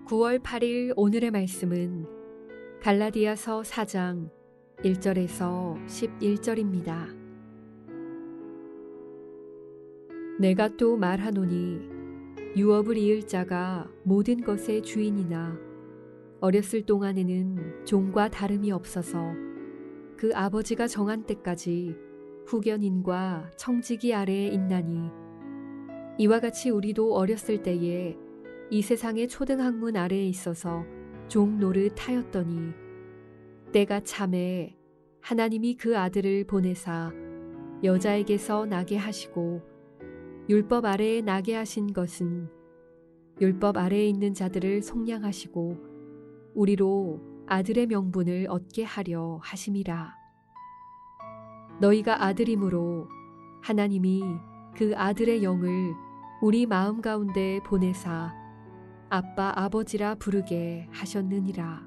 9월 8일 오늘의 말씀은 갈라디아서 4장 1절에서 11절입니다. 내가 또 말하노니 유업을 이을 자가 모든 것의 주인이나 어렸을 동안에는 종과 다름이 없어서 그 아버지가 정한 때까지 후견인과 청지기 아래에 있나니 이와 같이 우리도 어렸을 때에 이 세상의 초등학문 아래에 있어서 종 노릇 하였더니 때가 참에 하나님이 그 아들을 보내사 여자에게서 나게 하시고 율법 아래에 나게 하신 것은 율법 아래에 있는 자들을 속량하시고 우리로 아들의 명분을 얻게 하려 하심이라. 너희가 아들이므로 하나님이 그 아들의 영을 우리 마음 가운데 보내사 아빠 아버지라 부르게 하셨느니라.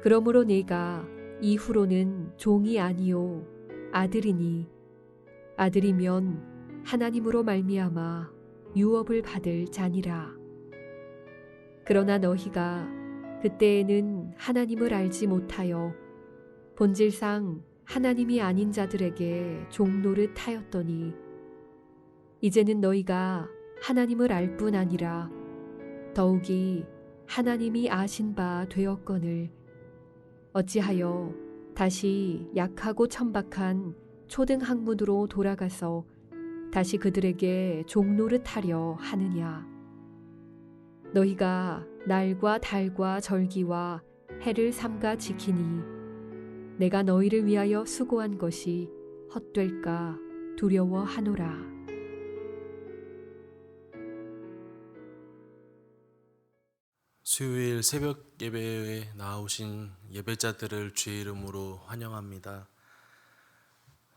그러므로 내가 이후로는 종이 아니요 아들이니 아들이면 하나님으로 말미암아 유업을 받을 자니라. 그러나 너희가 그때에는 하나님을 알지 못하여 본질상 하나님이 아닌 자들에게 종 노릇 하였더니 이제는 너희가 하나님을 알 뿐 아니라 더욱이 하나님이 아신 바 되었거늘 어찌하여 다시 약하고 천박한 초등학문으로 돌아가서 다시 그들에게 종노릇하려 하느냐. 너희가 날과 달과 절기와 해를 삼가 지키니 내가 너희를 위하여 수고한 것이 헛될까 두려워하노라. 수요일 새벽 예배에 나오신 예배자들을 주의 이름으로 환영합니다.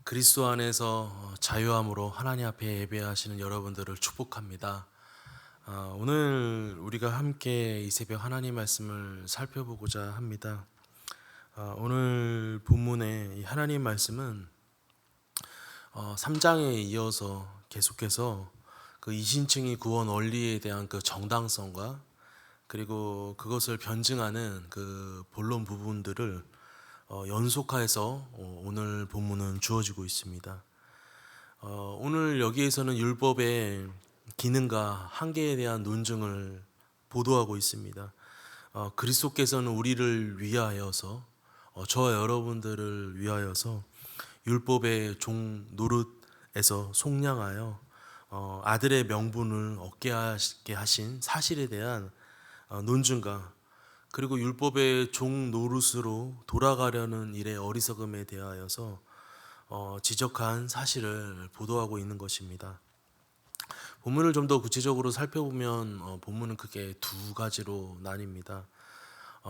그리스도 안에서 자유함으로 하나님 앞에 예배하시는 여러분들을 축복합니다. 오늘 우리가 함께 이 새벽 하나님 말씀을 살펴보고자 합니다. 오늘 본문의 이 하나님 말씀은 3장에 이어서 계속해서 그 이신층이 구원 원리에 대한 그 정당성과 그리고 그것을 변증하는 그 본론 부분들을 연속해서 오늘 본문은 주어지고 있습니다. 오늘 여기에서는 율법의 기능과 한계에 대한 논증을 보도하고 있습니다. 그리스도께서는 우리를 위하여서 저와 여러분들을 위하여서 율법의 종 노릇에서 속량하여 아들의 명분을 얻게 하신 사실에 대한 논증과 그리고 율법의 종 노릇으로 돌아가려는 일의 어리석음에 대하여서 지적한 사실을 보도하고 있는 것입니다. 본문을 좀 더 구체적으로 살펴보면 본문은 크게 두 가지로 나뉩니다.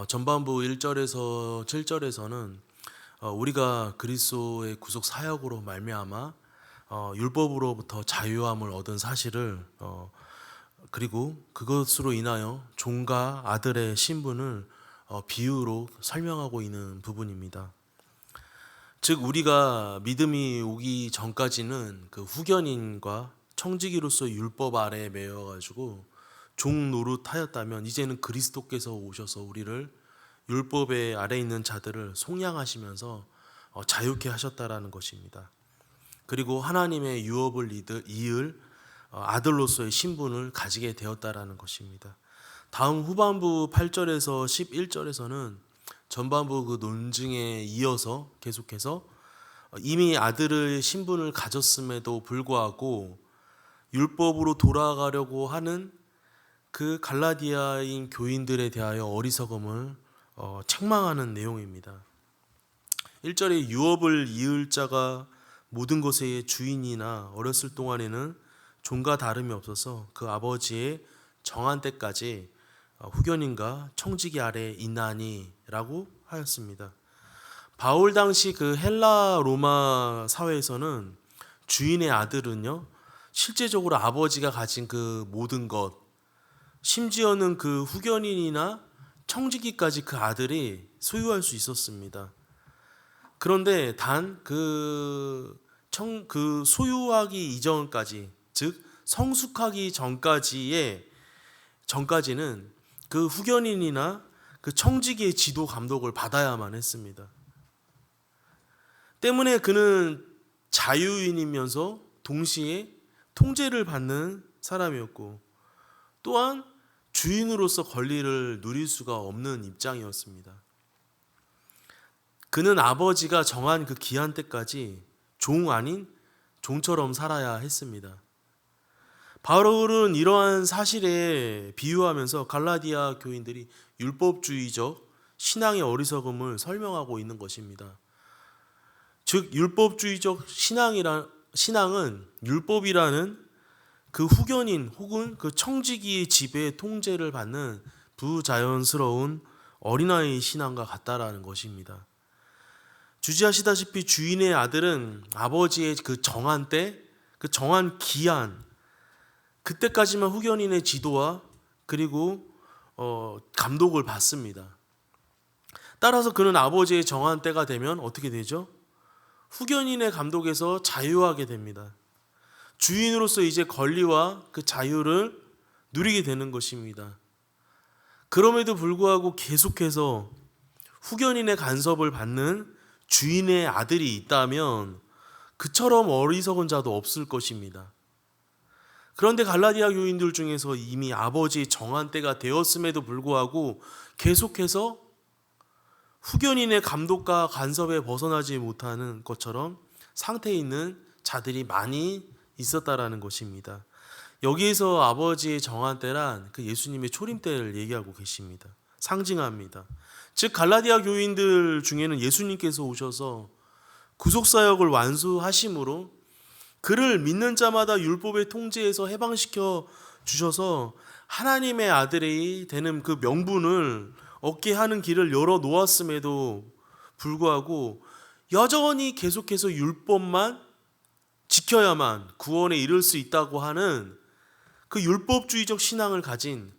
전반부 1절에서 7절에서는 우리가 그리스도의 구속 사역으로 말미암아 율법으로부터 자유함을 얻은 사실을 그리고 그것으로 인하여 종과 아들의 신분을 비유로 설명하고 있는 부분입니다. 즉 우리가 믿음이 오기 전까지는 그 후견인과 청지기로서 율법 아래에 매여 가지고 종 노릇하였다면 이제는 그리스도께서 오셔서 우리를 율법의 아래에 있는 자들을 속량하시면서 자유케 하셨다라는 것입니다. 그리고 하나님의 유업을 이을 아들로서의 신분을 가지게 되었다라는 것입니다. 다음 후반부 8절에서 11절에서는 전반부 그 논증에 이어서 계속해서 이미 아들의 신분을 가졌음에도 불구하고 율법으로 돌아가려고 하는 그 갈라디아인 교인들에 대하여 어리석음을 책망하는 내용입니다. 1절에 유업을 이을 자가 모든 것의 주인이나 어렸을 동안에는 종과 다름이 없어서 그 아버지의 정한 때까지 후견인과 청지기 아래에 있나니 라고 하였습니다. 바울 당시 그 헬라 로마 사회에서는 주인의 아들은요 실제적으로 아버지가 가진 그 모든 것 심지어는 그 후견인이나 청지기까지 그 아들이 소유할 수 있었습니다. 그런데 단 그 소유하기 이전까지 즉 성숙하기 전까지의 전까지는 그 후견인이나 그 청지기의 지도 감독을 받아야만 했습니다. 때문에 그는 자유인이면서 동시에 통제를 받는 사람이었고, 또한 주인으로서 권리를 누릴 수가 없는 입장이었습니다. 그는 아버지가 정한 그 기한 때까지 종 아닌 종처럼 살아야 했습니다. 바울은 이러한 사실에 비유하면서 갈라디아 교인들이 율법주의적 신앙의 어리석음을 설명하고 있는 것입니다. 즉 율법주의적 신앙은 율법이라는 그 후견인 혹은 그 청지기의 지배 통제를 받는 부자연스러운 어린아이 신앙과 같다라는 것입니다. 주지하시다시피 주인의 아들은 아버지의 그 정한 때, 그 정한 기한, 그때까지만 후견인의 지도와 그리고 감독을 받습니다. 따라서 그는 아버지의 정한 때가 되면 어떻게 되죠? 후견인의 감독에서 자유하게 됩니다. 주인으로서 이제 권리와 그 자유를 누리게 되는 것입니다. 그럼에도 불구하고 계속해서 후견인의 간섭을 받는 주인의 아들이 있다면 그처럼 어리석은 자도 없을 것입니다. 그런데 갈라디아 교인들 중에서 이미 아버지의 정한 때가 되었음에도 불구하고 계속해서 후견인의 감독과 간섭에 벗어나지 못하는 것처럼 상태에 있는 자들이 많이 있었다라는 것입니다. 여기에서 아버지의 정한 때란 그 예수님의 초림 때를 얘기하고 계십니다. 상징합니다. 즉 갈라디아 교인들 중에는 예수님께서 오셔서 구속사역을 완수하심으로 그를 믿는 자마다 율법의 통제에서 해방시켜 주셔서 하나님의 아들이 되는 그 명분을 얻게 하는 길을 열어 놓았음에도 불구하고 여전히 계속해서 율법만 지켜야만 구원에 이를 수 있다고 하는 그 율법주의적 신앙을 가진,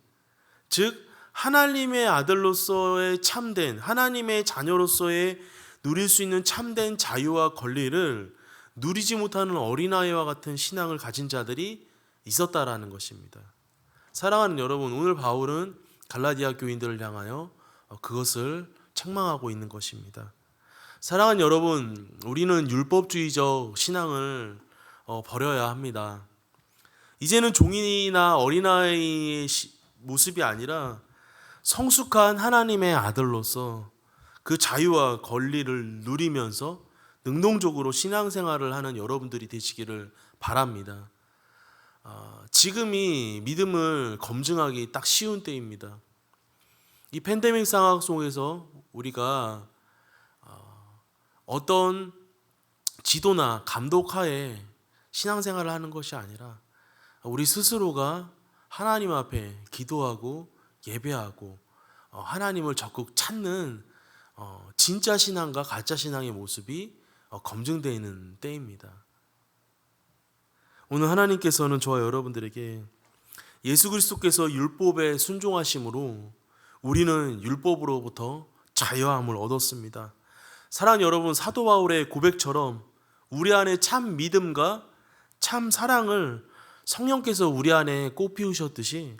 즉 하나님의 아들로서의 참된, 하나님의 자녀로서의 누릴 수 있는 참된 자유와 권리를 누리지 못하는 어린아이와 같은 신앙을 가진 자들이 있었다라는 것입니다. 사랑하는 여러분, 오늘 바울은 갈라디아 교인들을 향하여 그것을 책망하고 있는 것입니다. 사랑하는 여러분, 우리는 율법주의적 신앙을 버려야 합니다. 이제는 종이나 어린아이의 모습이 아니라 성숙한 하나님의 아들로서 그 자유와 권리를 누리면서 능동적으로 신앙생활을 하는 여러분들이 되시기를 바랍니다. 지금이 믿음을 검증하기 딱 쉬운 때입니다. 이 팬데믹 상황 속에서 우리가 어떤 지도나 감독하에 신앙생활을 하는 것이 아니라 우리 스스로가 하나님 앞에 기도하고 예배하고 하나님을 적극 찾는 진짜 신앙과 가짜 신앙의 모습이 검증되어 있는 때입니다. 오늘 하나님께서는 저와 여러분들에게 예수 그리스도께서 율법에 순종하심으로 우리는 율법으로부터 자유함을 얻었습니다. 사랑하는 여러분, 사도 바울의 고백처럼 우리 안에 참 믿음과 참 사랑을 성령께서 우리 안에 꽃피우셨듯이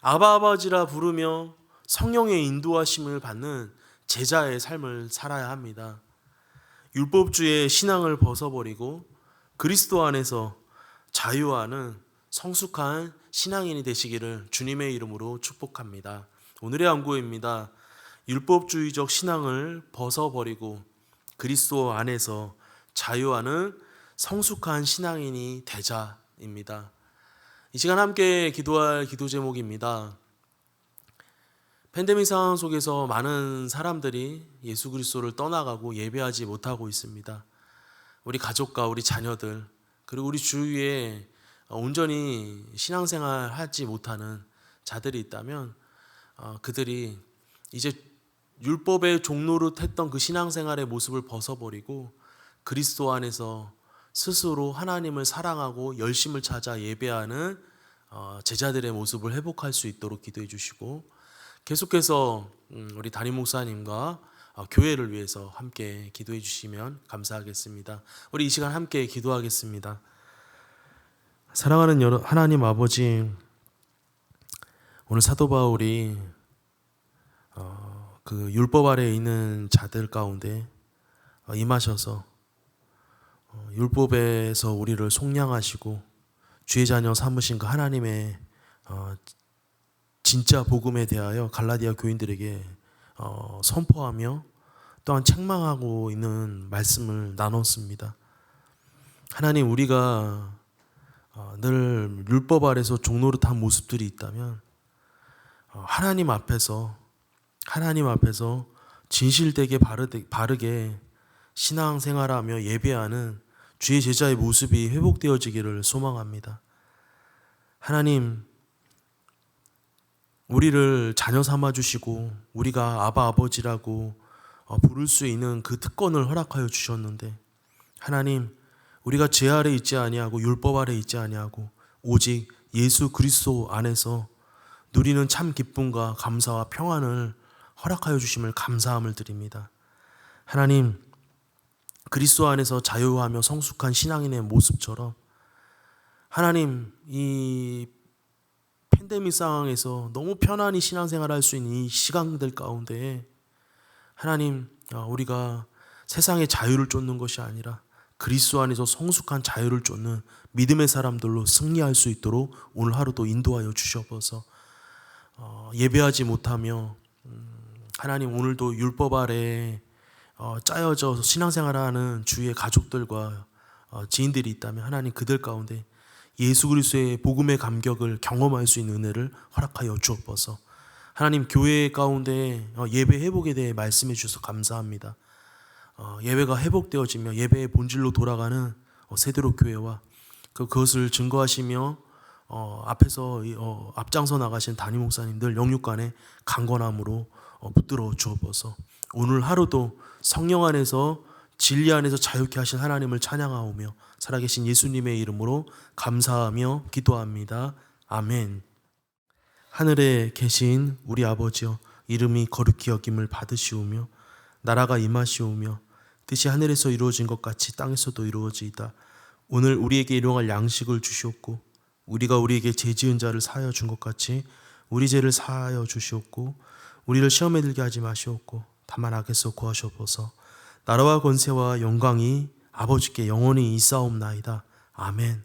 아바 아버지라 부르며 성령의 인도하심을 받는 제자의 삶을 살아야 합니다. 율법주의 신앙을 벗어버리고 그리스도 안에서 자유하는 성숙한 신앙인이 되시기를 주님의 이름으로 축복합니다. 오늘의 안구입니다. 율법주의적 신앙을 벗어버리고 그리스도 안에서 자유하는 성숙한 신앙인이 되자입니다. 이 시간 함께 기도할 기도 제목입니다. 팬데믹 상황 속에서 많은 사람들이 예수 그리스도를 떠나가고 예배하지 못하고 있습니다. 우리 가족과 우리 자녀들, 그리고 우리 주위에 온전히 신앙생활 하지 못하는 자들이 있다면 그들이 이제 율법의 종노릇 했던 그 신앙생활의 모습을 벗어버리고 그리스도 안에서 스스로 하나님을 사랑하고 열심을 찾아 예배하는 제자들의 모습을 회복할 수 있도록 기도해 주시고, 계속해서 우리 담임 목사님과 교회를 위해서 함께 기도해 주시면 감사하겠습니다. 우리 이 시간 함께 기도하겠습니다. 사랑하는 하나님 아버지, 오늘 사도 바울이 그 율법 아래에 있는 자들 가운데 임하셔서 율법에서 우리를 속량하시고 주의 자녀 삼으신 그 하나님의 진짜 복음에 대하여 갈라디아 교인들에게 선포하며 또한 책망하고 있는 말씀을 나눴습니다. 하나님, 우리가 늘 율법 아래서 종노릇한 모습들이 있다면 하나님 앞에서 진실되게 바르게 신앙생활하며 예배하는 주의 제자의 모습이 회복되어지기를 소망합니다. 하나님, 우리를 자녀 삼아주시고 우리가 아바 아버지라고 부를 수 있는 그 특권을 허락하여 주셨는데, 하나님, 우리가 죄 아래 있지 아니하고 율법 아래 있지 아니하고 오직 예수 그리스도 안에서 누리는 참 기쁨과 감사와 평안을 허락하여 주심을 감사함을 드립니다. 하나님, 그리스도 안에서 자유하며 성숙한 신앙인의 모습처럼 하나님, 이 팬데믹 상황에서 너무 편안히 신앙생활을 할 수 있는 이 시간들 가운데 하나님, 우리가 세상의 자유를 쫓는 것이 아니라 그리스도 안에서 성숙한 자유를 쫓는 믿음의 사람들로 승리할 수 있도록 오늘 하루도 인도하여 주셔서 예배하지 못하며 하나님, 오늘도 율법 아래에 짜여져 신앙생활하는 주위의 가족들과 지인들이 있다면 하나님, 그들 가운데 예수 그리스도의 복음의 감격을 경험할 수 있는 은혜를 허락하여 주옵소서. 하나님, 교회 가운데 예배 회복에 대해 말씀해 주셔서 감사합니다. 예배가 회복되어지며 예배의 본질로 돌아가는 세대로 교회와 그것을 증거하시며 앞에서 앞장서 나가신 담임 목사님들 영육간의 강건함으로 붙들어 주옵소서. 오늘 하루도 성령 안에서 진리 안에서 자유케 하신 하나님을 찬양하오며 살아계신 예수님의 이름으로 감사하며 기도합니다. 아멘. 하늘에 계신 우리 아버지여, 이름이 거룩히 여김을 받으시오며 나라가 임하시오며 뜻이 하늘에서 이루어진 것 같이 땅에서도 이루어지이다. 오늘 우리에게 일용할 양식을 주시옵고 우리가 우리에게 죄지은 자를 사하여 준 것 같이 우리 죄를 사하여 주시옵고 우리를 시험에 들게 하지 마시옵고 다만 악에서 구하시옵소서. 나라와 권세와 영광이 아버지께 영원히 있사옵나이다. 아멘.